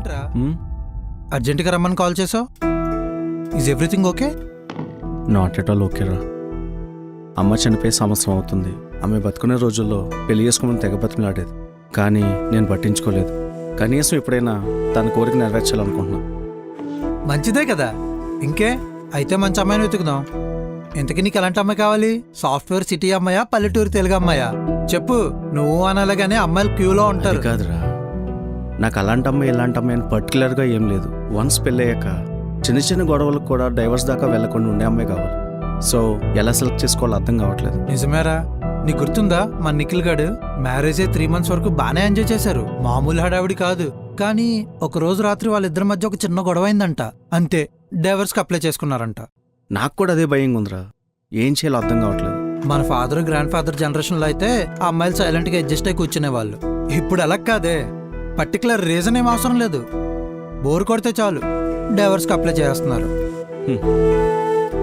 ఏంట్రా అర్జెంటుగా రమ్మని కాల్ చేసావు? Is everything okay? Not at all ఓకేరా. అమ్మ చనిపోయి సంవత్సరం అవుతుంది. ఆమె బతుకునే రోజుల్లో పెళ్లి చేసుకోమని తెగ బతిమలాడేది, కానీ నేను పట్టించుకోలేదు. కనీసం ఎప్పుడైనా తన కోరిక నెరవేర్చాలనుకుంటున్నా. మంచిదే కదా, ఇంకే అయితే మంచి అమ్మాయిని వెతుకుదాం. ఇంతకీ నీకు ఎలాంటి అమ్మాయి కావాలి? సాఫ్ట్వేర్ సిటీ అమ్మాయా, పల్లెటూరు తెలుగు అమ్మాయా? చెప్పు, నువ్వు అనలాగానే అమ్మాయిలు క్యూలో అది ఉంటారు. కాదురా, నాకు అలాంటి అమ్మాయి ఇలాంటి అమ్మాయి అని పర్టికులర్గా ఏం లేదు. వన్స్ పెళ్ళయ్యాక చిన్న చిన్న గొడవలకు కూడా డైవర్స్ దాకా వెళ్లకుండా ఉండే అమ్మాయి కావాలి. సో ఎలా సెలెక్ట్ చేసుకోవాలో అర్థం కావట్లేదు. నిజమేరా, నీకు గుర్తుందా మన నిఖిల్ గాడు మ్యారేజ్ 3 months వరకు బానే ఎంజాయ్ చేశారు, మామూలు హడావిడి కాదు. కానీ ఒక రోజు రాత్రి వాళ్ళిద్దరి మధ్య ఒక చిన్న గొడవ అయిందంట, అంతే డైవర్స్కి అప్లై చేసుకున్నారంట. నాకు కూడా అదే భయంగా ఉందిరా, ఏం చేయాలో అర్థం కావట్లేదు. మన ఫాదర్ గ్రాండ్ ఫాదర్ జనరేషన్లో అయితే ఆ అమ్మాయిలు సైలెంట్గా అడ్జస్ట్ అయి కూర్చునేవాళ్ళు. ఇప్పుడు అలా కాదే, పర్టికులర్ రీజన్ ఏం అవసరం లేదు, బోర్ కొడితే చాలు డైవర్స్కి అప్లై చేస్తున్నారు.